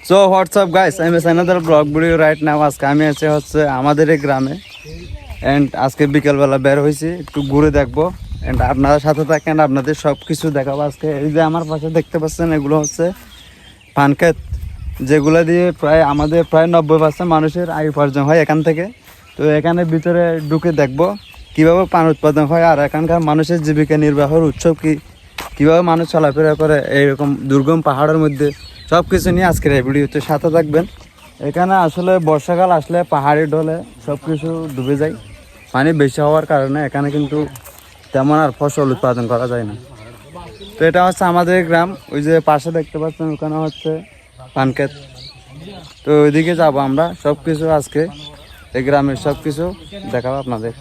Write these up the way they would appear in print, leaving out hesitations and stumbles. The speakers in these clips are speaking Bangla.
So WhatsApp guys, I miss another blog video right now. আজকে আমি আছি হচ্ছে আমাদের এই গ্রামে অ্যান্ড আজকে বিকেলবেলা বের হয়েছি একটু ঘুরে দেখবো অ্যান্ড আপনারা সাথে থাকেন, আপনাদের সব কিছু দেখাবো আজকে। এই যে আমার পাশে দেখতে পাচ্ছেন, এগুলো হচ্ছে পান ক্ষেত, যেগুলো দিয়ে আমাদের প্রায় 90% মানুষের আয় উপার্জন হয় এখান থেকে। তো এখানে ভিতরে ঢুকে দেখবো কীভাবে পান উৎপাদন হয় আর এখানকার মানুষের জীবিকা নির্বাহের উৎসব কী, কীভাবে মানুষ চলাফেরা করে এইরকম দুর্গম পাহাড়ের মধ্যে, সব কিছু নিয়ে আজকের এই ভিডিওতে সাথে থাকবেন। এখানে আসলে বর্ষাকাল আসলে পাহাড়ি ঢলে সব কিছু ডুবে যায়, পানি বেশি হওয়ার কারণে এখানে কিন্তু তেমন আর ফসল উৎপাদন করা যায় না। তো এটা হচ্ছে আমাদের গ্রাম, ওই যে পাশে দেখতে পাচ্ছেন ওখানে হচ্ছে পান ক্ষেত। তো ওইদিকে যাবো আমরা, সব কিছু আজকে এই গ্রামের সব কিছু দেখাবো আপনাদের।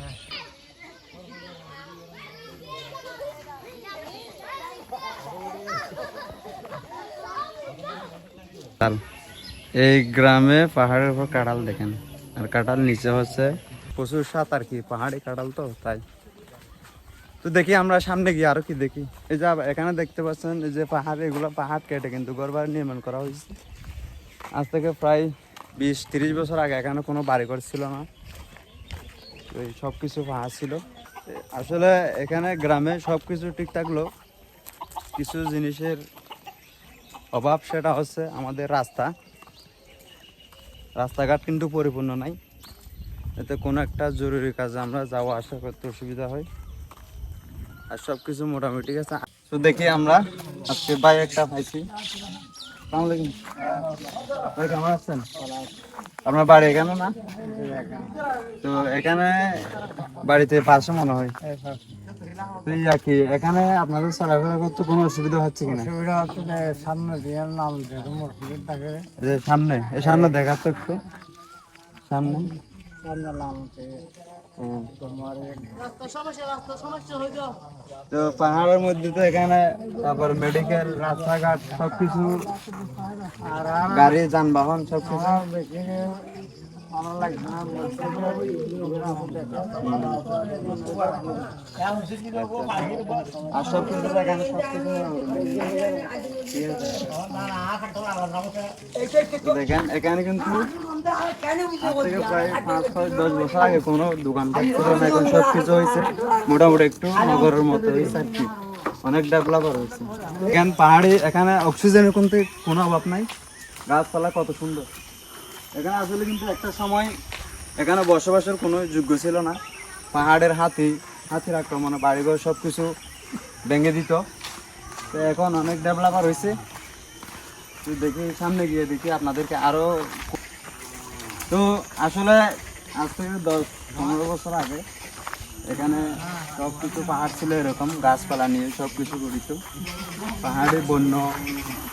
এই গ্রামে পাহাড়ের উপর কাঁঠাল দেখেন, আর কাঁঠাল নিচে হচ্ছে প্রচুর সাত আর কি, পাহাড়ি কাঁঠাল তো তাই। তো দেখি আমরা সামনে গিয়ে আরো কি দেখি। এই যে এখানে দেখতে পাচ্ছেন এই যে পাহাড়, এগুলো পাহাড় কেটে কিন্তু ঘরবাড়ি নির্মাণ করা হয়েছে। আজ থেকে প্রায় 20-30 বছর আগে এখানে কোনো বাড়িঘর ছিল না, এই সব কিছু পাহাড় ছিল। আসলে এখানে গ্রামে সব কিছু ঠিক থাকলেও কিছু জিনিসের অভাব, সেটা হচ্ছে আমাদের রাস্তাঘাট কিন্তু পরিপূর্ণ নাই, এতে কোনো একটা জরুরি কাজে আমরা যাওয়া আসা করতে অসুবিধা হয়। আর সব কিছু মোটামুটি ঠিক আছে। তো দেখি আমরা আজকে ভাই একটা পাইছি। আসসালামু ভাই, কেমন আছেন? আপনার বাড়ি এখানে না? তো এখানে বাড়িতে পাশে মনে হয়। কি এখানে আপনাদের চলাফেরা করতে কোনো অসুবিধা হচ্ছে কিনা? সামনে দিয়ে নাম মসজিদ থাকে, সামনে দেখা তো একটু সামনে। তো পাহাড়ের মধ্যে তো এখানে তারপর মেডিকেল, রাস্তাঘাট সবকিছু, গাড়ি যানবাহন সবকিছু। আর সবকিছু এখানে সবকিছু দেখেন। এখানে কিন্তু প্রায় 5-10 বছর আগে কোনো দোকানপাট ছিল না, এখন সব কিছু হয়েছে মোটামুটি একটু নগরের মতো হয়েছে আর কি, অনেক ডেভেলপার হয়েছে। এখানে পাহাড়ি, এখানে অক্সিজেনের কিন্তু কোনো অভাব নাই, গাছপালা কত সুন্দর। এখানে আসলে কিন্তু একটা সময় এখানে বসবাসের কোনো যোগ্য ছিল না, পাহাড়ের হাতির আক্রমণে বাড়িঘর সব কিছু ভেঙে দিত। তো এখন অনেক ডেভেলপার হয়েছে। তো দেখি সামনে গিয়ে দেখি আপনাদেরকে আরো। তো আসলে আজ থেকে 10-15 বছর আগে এখানে সব কিছু পাহাড় ছিল এরকম, গাছপালা নিয়ে সব কিছু করিত, পাহাড়ে বন্য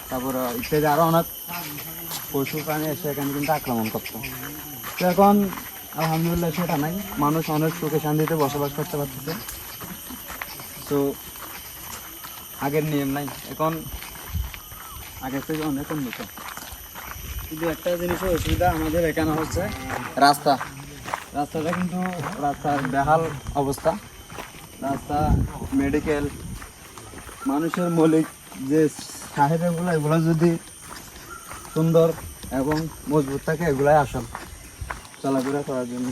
তারপর ইত্যাদি আরো অনেক পশু প্রাণী এসে এখানে কিন্তু আক্রমণ করতো। তো এখন আলহামদুলিল্লাহ সেটা নাই, মানুষ অনেক সুখে শান্তিতে বসবাস করতে পারতেছে। তো আগের নিয়ম নাই, এখন আগের থেকে অনেক উন্নত। কিন্তু একটা জিনিসের অসুবিধা আমাদের এখানে হচ্ছে রাস্তাটা কিন্তু রাস্তার বেহাল অবস্থা। রাস্তা, মেডিকেল, মানুষের মৌলিক যে চাহিদাগুলো, এগুলো যদি সুন্দর এবং মজবুত থাকে, এগুলাই আসল চলাফেরা করার জন্য।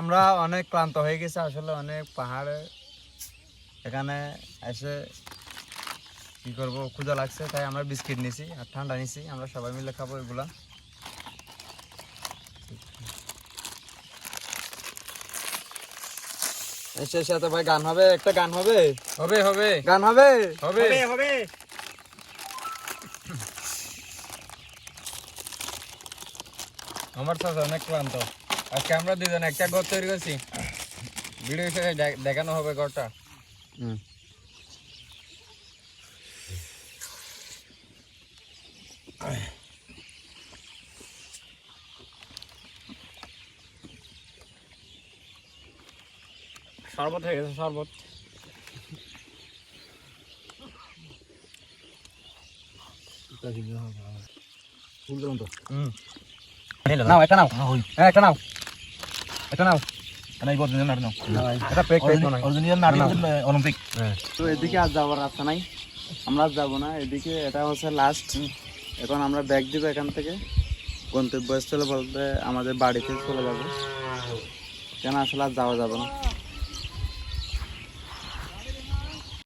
আমরা অনেক ক্লান্ত হয়ে গেছে আসলে, অনেক পাহাড়ে এখানে এসে কি করবো, ক্ষুধা লাগছে, তাই আমরা বিস্কিট নিছি আর ঠান্ডা নিছি, আমরা সবাই মিলে খাবো এগুলা। সাথে ভাই গান হবে, একটা গান হবে, গান হবে। আমার সাথে অনেক ক্লান্ত। আজকে আমরা দুজন একটা ঘর তৈরি করছি, ভিডিও হিসেবে দেখানো হবে ঘরটা। শরবত হয়ে গেছে, শরবত। নাও একটা নাও হ্যাঁ একটা নাও একটা নাও অলিম্পিক তো এদিকে আর যাওয়ার রাস্তা নাই, আমরা আর যাবো না এদিকে, এটা হচ্ছে লাস্ট। এখন আমরা ব্যাগ দিব এখান থেকে, গন্তব্যস্থলে বলতে আমাদের বাড়িতে চলে যাবো, কেন আসলে আর যাওয়া যাবে না।